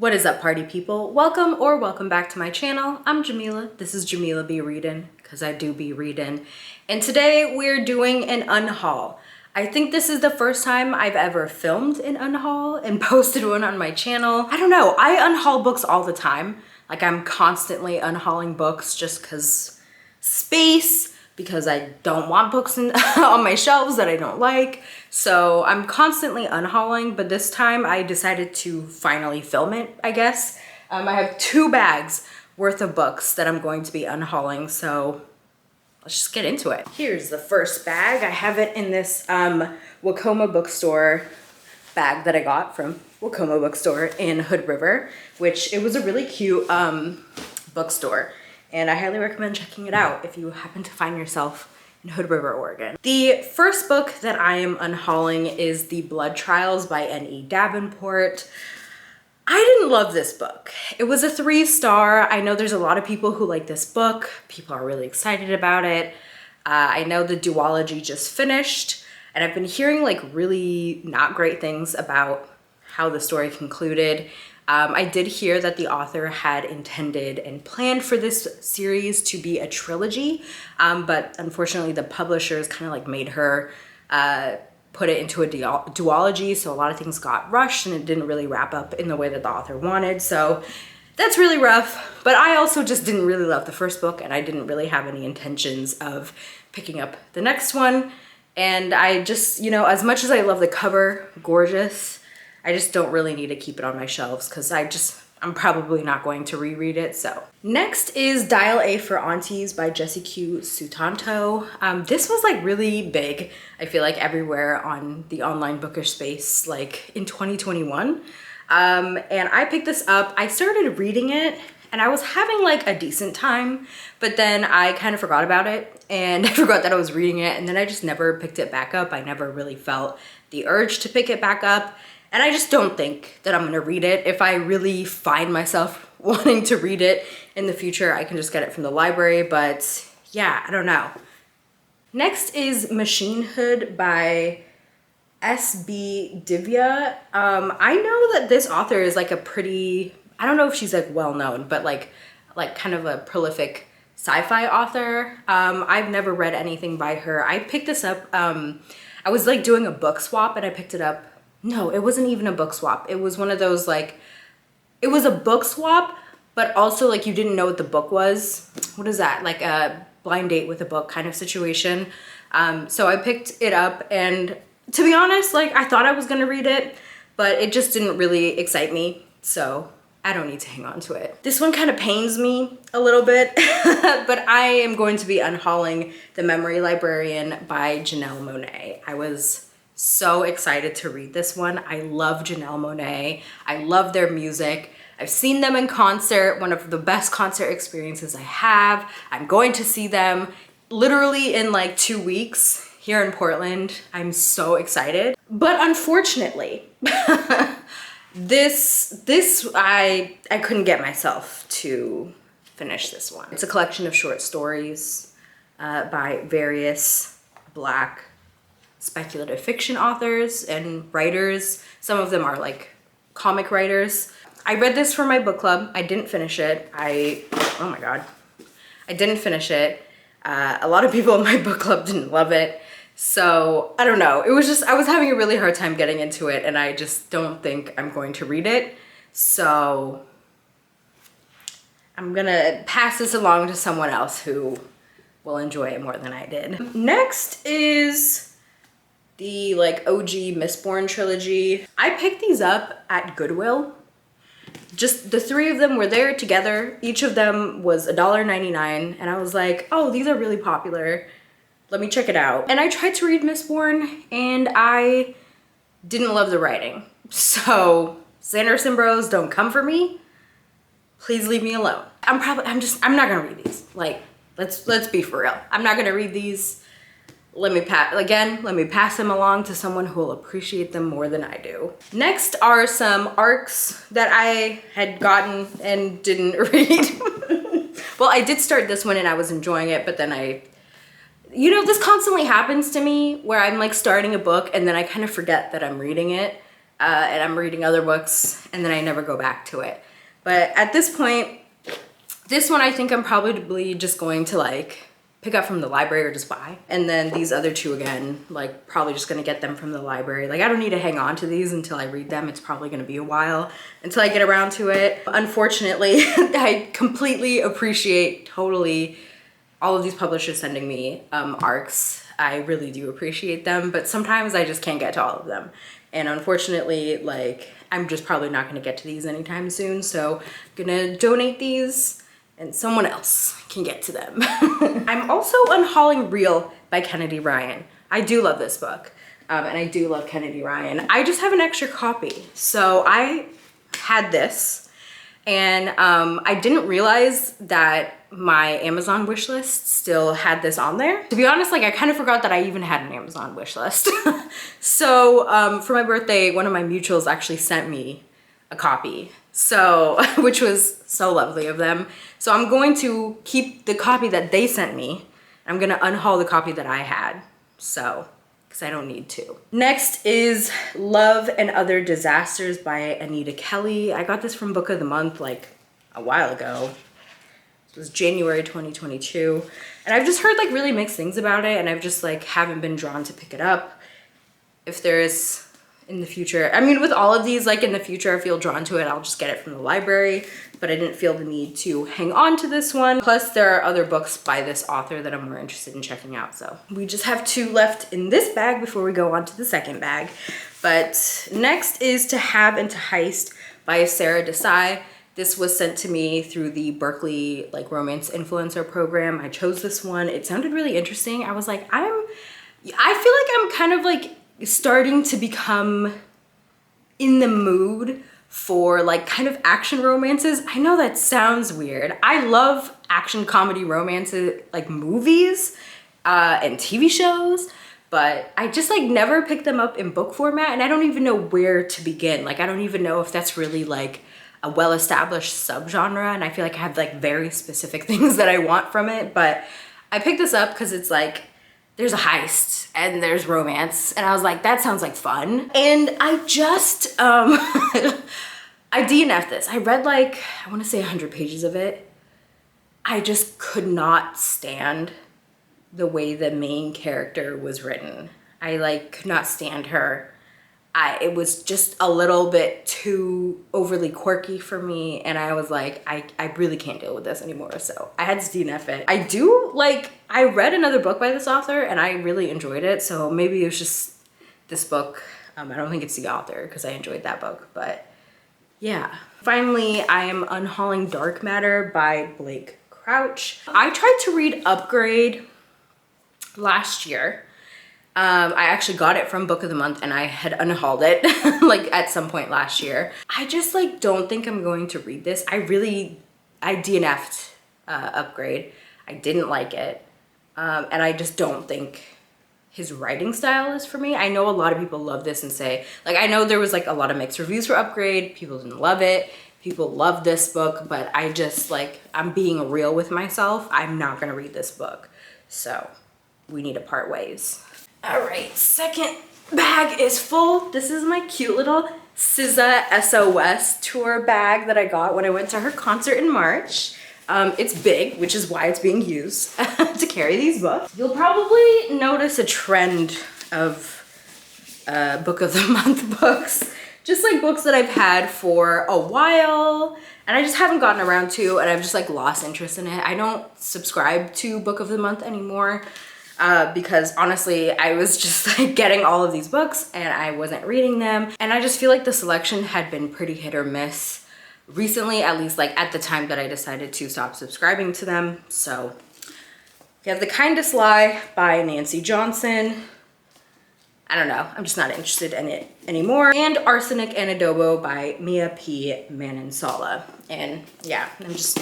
What is up, party people? Welcome back to my channel. I'm Jamila. This is JemilaBeReadin, because I do be reading. And today we're doing an unhaul. I think this is the first time I've ever filmed an unhaul and posted one on my channel. I don't know, I unhaul books all the time. Like, I'm constantly unhauling books just because space, because I don't want books on my shelves that I don't like. So I'm constantly unhauling, but this time I decided to finally film it, I guess. I have 2 bags worth of books that I'm going to be unhauling, so let's just get into it. Here's the first bag. I have it in this Wacoma bookstore bag that I got from Wacoma bookstore in Hood River, which it was a really cute bookstore. And I highly recommend checking it out if you happen to find yourself in Hood River, Oregon. The first book that I am unhauling is The Blood Trials by N.E. Davenport. I didn't love this book. It was a 3-star. I know there's a lot of people who like this book. People are really excited about it. I know the duology just finished, and I've been hearing like really not great things about how the story concluded. I did hear that the author had intended and planned for this series to be a trilogy, but unfortunately the publishers kind of like made her put it into a duology, so a lot of things got rushed and it didn't really wrap up in the way that the author wanted, so that's really rough. But I also just didn't really love the first book, and I didn't really have any intentions of picking up the next one. And I just, you know, as much as I love the cover, gorgeous, I just don't really need to keep it on my shelves because I'm probably not going to reread it, so. Next is Dial A for Aunties by Jessie Q. Sutanto. This was like really big, I feel like, everywhere on the online bookish space, like in 2021. And I picked this up, I started reading it, and I was having like a decent time, but then I kind of forgot about it, and I forgot that I was reading it, and then I just never picked it back up. I never really felt the urge to pick it back up. And I just don't think that I'm gonna read it. If I really find myself wanting to read it in the future, I can just get it from the library, but yeah, I don't know. Next is Machine Hood by S.B. Divya. I know that this author is like a pretty, I don't know if she's like well known, but like kind of a prolific sci-fi author. I've never read anything by her. I picked this up, I was like doing a book swap and I picked it up. No, it wasn't even a book swap. It was one of those like, it was a book swap, but also like you didn't know what the book was. What is that? Like a blind date with a book kind of situation. So I picked it up, and to be honest, like I thought I was gonna read it, but it just didn't really excite me. So I don't need to hang on to it. This one kind of pains me a little bit, but I am going to be unhauling The Memory Librarian by Janelle Monáe. I was so excited to read this one. I love Janelle Monáe. I love their music. I've seen them in concert, one of the best concert experiences I have. I'm going to see them literally in like 2 weeks here in Portland. I'm so excited. But unfortunately, I couldn't get myself to finish this one. It's a collection of short stories by various Black speculative fiction authors and writers. Some of them are like comic writers. I read this for my book club. I didn't finish it. Oh my God. I didn't finish it. A lot of people in my book club didn't love it. So I don't know. It was just, I was having a really hard time getting into it, and I just don't think I'm going to read it. So I'm gonna pass this along to someone else who will enjoy it more than I did. Next is the like OG Mistborn trilogy. I picked these up at Goodwill. Just the 3 of them were there together. Each of them was $1.99, and I was like, oh, these are really popular. Let me check it out. And I tried to read Mistborn, and I didn't love the writing. So Sanderson Bros, don't come for me. Please leave me alone. I'm not gonna read these. Like, let's be for real. I'm not gonna read these. Let me pass them along to someone who will appreciate them more than I do. Next are some arcs that I had gotten and didn't read. Well, I did start this one and I was enjoying it, but then you know, this constantly happens to me where I'm like starting a book and then I kind of forget that I'm reading it. and I'm reading other books and then I never go back to it. But at this point, this one I think I'm probably just going to like pick up from the library or just buy. And then these other two again, like probably just gonna get them from the library. Like I don't need to hang on to these until I read them. It's probably gonna be a while until I get around to it. Unfortunately, I completely appreciate totally all of these publishers sending me ARCs. I really do appreciate them, but sometimes I just can't get to all of them. And unfortunately, like I'm just probably not gonna get to these anytime soon. So I'm gonna donate these and someone else can get to them. I'm also unhauling Real by Kennedy Ryan. I do love this book, and I do love Kennedy Ryan. I just have an extra copy. So I had this, and I didn't realize that my Amazon wish list still had this on there. To be honest, like I kind of forgot that I even had an Amazon wish list. So for my birthday, one of my mutuals actually sent me a copy. So, which was so lovely of them. So I'm going to keep the copy that they sent me. I'm gonna unhaul the copy that I had. So, because I don't need to. Next is Love and Other Disasters by Anita Kelly. I got this from Book of the Month like a while ago. It was January 2022. And I've just heard like really mixed things about it, and I've just like haven't been drawn to pick it up. If there's in the future, I mean with all of these, like in the future I feel drawn to it, I'll just get it from the library, but I didn't feel the need to hang on to this one. Plus there are other books by this author that I'm more interested in checking out. So we just have 2 left in this bag before we go on to the second bag. But next is To Have and to Heist by Sarah Desai. This was sent to me through the Berkeley like romance influencer program. I chose this one. It sounded really interesting. I was like, I feel like I'm kind of like starting to become in the mood for like kind of action romances. I know that sounds weird. I love action comedy romances, like movies and TV shows, but I just like never picked them up in book format, and I don't even know where to begin. Like I don't even know if that's really like a well-established subgenre, and I feel like I have like very specific things that I want from it. But I picked this up because it's like there's a heist and there's romance, and I was like, that sounds like fun. And I just I DNF'd this. I read like, I want to say 100 pages of it. I just could not stand the way the main character was written. I like could not stand her. It was just a little bit too overly quirky for me, and I was like, I really can't deal with this anymore, so I had to DNF it. I read another book by this author and I really enjoyed it, so maybe it was just this book. I don't think it's the author because I enjoyed that book, but yeah. Finally, I am unhauling Dark Matter by Blake Crouch. I tried to read Upgrade last year. I actually got it from Book of the Month and I had unhauled it like at some point last year. I just like don't think I'm going to read this. I DNF'd Upgrade. I didn't like it. And I just don't think his writing style is for me. I know a lot of people love this and say, like, I know there was like a lot of mixed reviews for Upgrade. People didn't love it. People love this book, but I just like, I'm being real with myself. I'm not gonna read this book. So we need to part ways. All right, second bag is full. This is my cute little SZA SOS tour bag that I got when I went to her concert in March. It's big, which is why it's being used to carry these books. You'll probably notice a trend of Book of the Month books, just like books that I've had for a while and I just haven't gotten around to, and I've just like lost interest in it. I don't subscribe to Book of the Month anymore. Because honestly, I was just like getting all of these books and I wasn't reading them. And I just feel like the selection had been pretty hit or miss recently, at least like at the time that I decided to stop subscribing to them. So we have The Kindest Lie by Nancy Johnson. I don't know, I'm just not interested in it anymore. And Arsenic and Adobo by Mia P. Manansala. And yeah, I'm just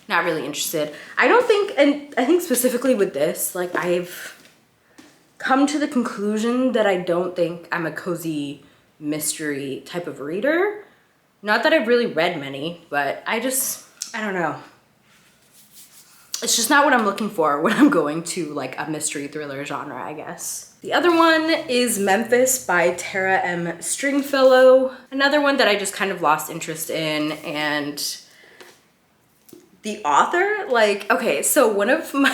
not really interested. I don't think, and I think specifically with this, like I've come to the conclusion that I don't think I'm a cozy mystery type of reader. Not that I've really read many, but I don't know. it's just not what I'm looking for when I'm going to like a mystery thriller genre, I guess. The other one is Memphis by Tara M. Stringfellow. Another one that I just kind of lost interest in, and the author, like, okay, so one of my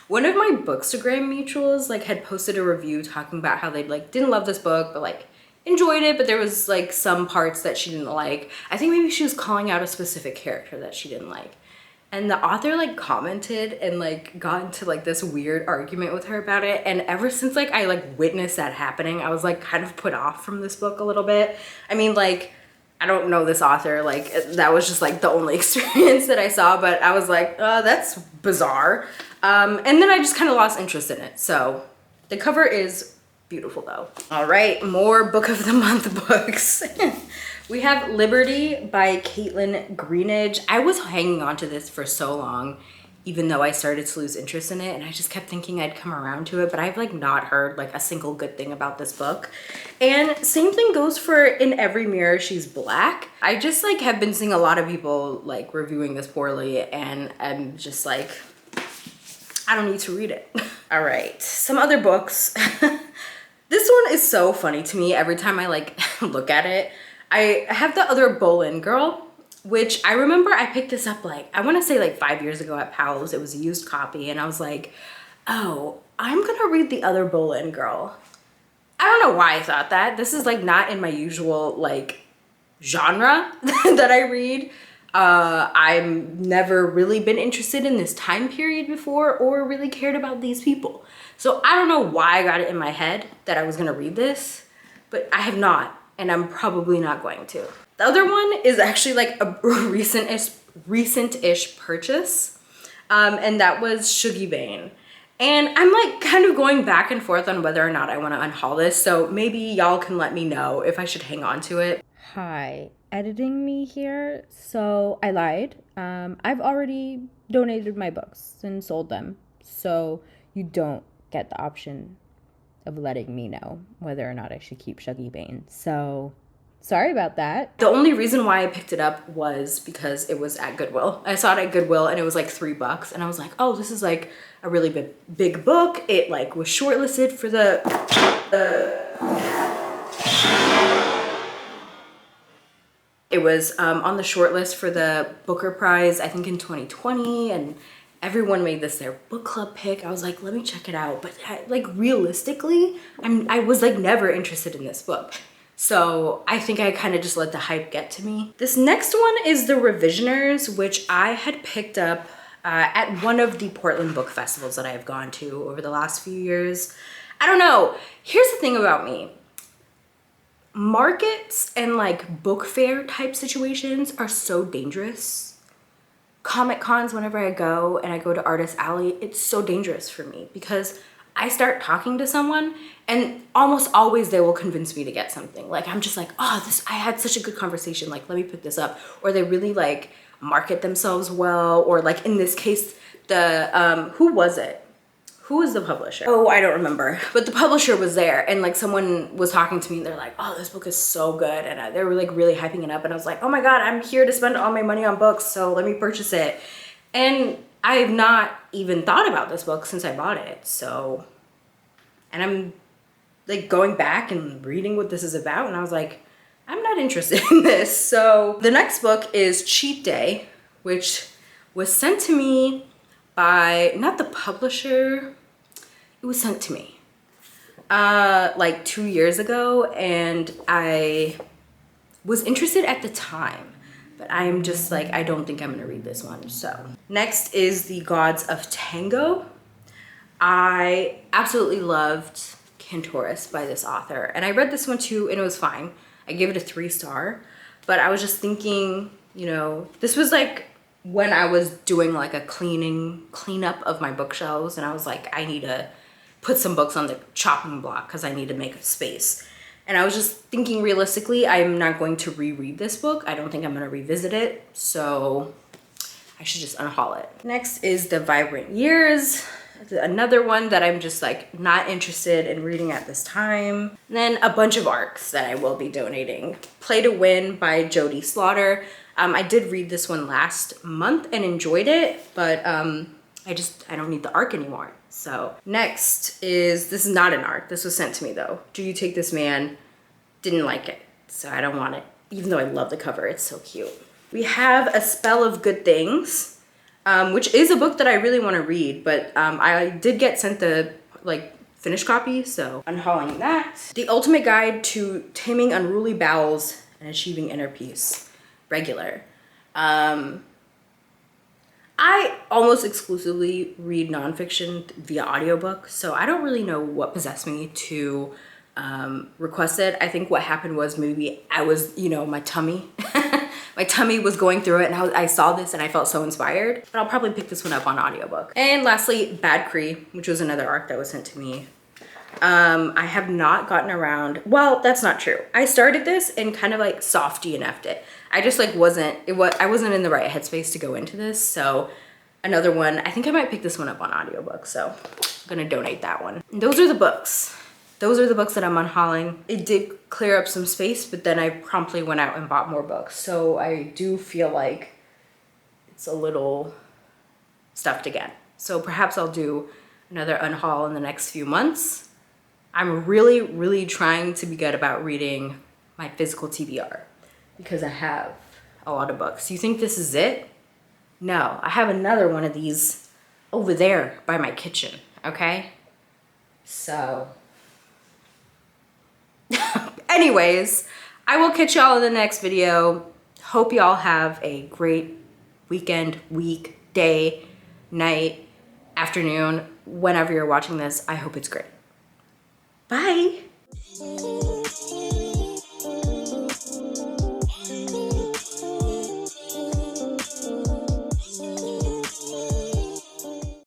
Bookstagram mutuals like had posted a review talking about how they like didn't love this book, but like enjoyed it, but there was like some parts that she didn't like. I think maybe she was calling out a specific character that she didn't like. And the author like commented and like got into like this weird argument with her about it. And ever since like I like witnessed that happening, I was like kind of put off from this book a little bit. I mean, like, I don't know this author, like that was just like the only experience that I saw, but I was like, that's bizarre. And then I just kind of lost interest in it. So the cover is beautiful though. All right, more book of the month books. We have Liberty by Caitlin Greenidge. I was hanging on to this for so long, even though I started to lose interest in it, and I just kept thinking I'd come around to it, but I've like not heard like a single good thing about this book. And same thing goes for In Every Mirror She's Black. I just like have been seeing a lot of people like reviewing this poorly, and I'm just like, I don't need to read it. All right, some other books. This one is so funny to me every time I like look at it. I have the other Bolin Girl, which I remember I picked this up like, I want to say like 5 years ago at Powell's. It was a used copy, and I was like, oh, I'm gonna read the other Bolin Girl. I don't know why I thought that. This is like not in my usual like genre that I read. I've never really been interested in this time period before or really cared about these people. So I don't know why I got it in my head that I was gonna read this, but I have not. And I'm probably not going to. The other one is actually like a recent-ish purchase, and that was Shuggie Bane. And I'm like kind of going back and forth on whether or not I want to unhaul this, so maybe y'all can let me know if I should hang on to it. Hi, editing me here. So I lied. I've already donated my books and sold them, so you don't get the option of letting me know whether or not I should keep Shuggie Bane. So sorry about that. The only reason why I picked it up was because it was at Goodwill. I saw it at Goodwill and it was like $3, and I was like, oh, this is like a really big book. It like was shortlisted for it was on the shortlist for the Booker Prize, I think in 2020, and everyone made this their book club pick. I was like, let me check it out. But like realistically, I was like never interested in this book. So I think I kind of just let the hype get to me. This next one is The Revisioners, which I had picked up at one of the Portland book festivals that I have gone to over the last few years. I don't know. Here's the thing about me. Markets and like book fair type situations are so dangerous. Comic cons, whenever I go and I go to Artist Alley, it's so dangerous for me because I start talking to someone and almost always they will convince me to get something. Like I'm just like, oh, I had such a good conversation, like let me pick this up. Or they really like market themselves well, or like in this case, the who was it? Who was the publisher? Oh, I don't remember. But the publisher was there, and like someone was talking to me and they're like, oh, this book is so good. And they were like really hyping it up. And I was like, oh my God, I'm here to spend all my money on books, so let me purchase it. And I have not even thought about this book since I bought it. So, and I'm like going back and reading what this is about. And I was like, I'm not interested in this. So the next book is Cheat Day, which was sent to me by, not the publisher, it was sent to me like 2 years ago, and I was interested at the time, but I'm just like, I don't think I'm gonna read this one. So next is The Gods of Tango. I absolutely loved Cantoris by this author, and I read this one too, and it was fine. I gave it a 3-star, but I was just thinking, you know, this was like when I was doing like a cleanup of my bookshelves, and I was like, I need to put some books on the chopping block because I need to make space. And I was just thinking realistically, I'm not going to reread this book. I don't think I'm going to revisit it, so I should just unhaul it. Next is The Vibrant Years, another one that I'm just like not interested in reading at this time. And then a bunch of ARCs that I will be donating. Play to Win by Jody Slaughter. I did read this one last month and enjoyed it, but I don't need the arc anymore. So next is, this is not an arc. This was sent to me though. Do You Take This Man? Didn't like it, so I don't want it. Even though I love the cover, it's so cute. We have A Spell of Good Things, which is a book that I really want to read, but I did get sent the like finished copy, so unhauling that. The Ultimate Guide to Taming Unruly Bowels and Achieving Inner Peace, regular. I almost exclusively read nonfiction via audiobook, so I don't really know what possessed me to request it. I think what happened was maybe I was, you know, my tummy was going through it, and I saw this and I felt so inspired. But I'll probably pick this one up on audiobook. And lastly, Bad Cree, which was another arc that was sent to me. I have not gotten around, well, that's not true. I started this and kind of like soft DNF'd it. I just like I wasn't in the right headspace to go into this. So another one, I think I might pick this one up on audiobook. So I'm gonna donate that one. And those are the books. Those are the books that I'm unhauling. It did clear up some space, but then I promptly went out and bought more books. So I do feel like it's a little stuffed again. So perhaps I'll do another unhaul in the next few months. I'm really, really trying to be good about reading my physical TBR because I have a lot of books. You think this is it? No, I have another one of these over there by my kitchen, okay? So, anyways, I will catch y'all in the next video. Hope y'all have a great weekend, week, day, night, afternoon, whenever you're watching this. I hope it's great. Bye.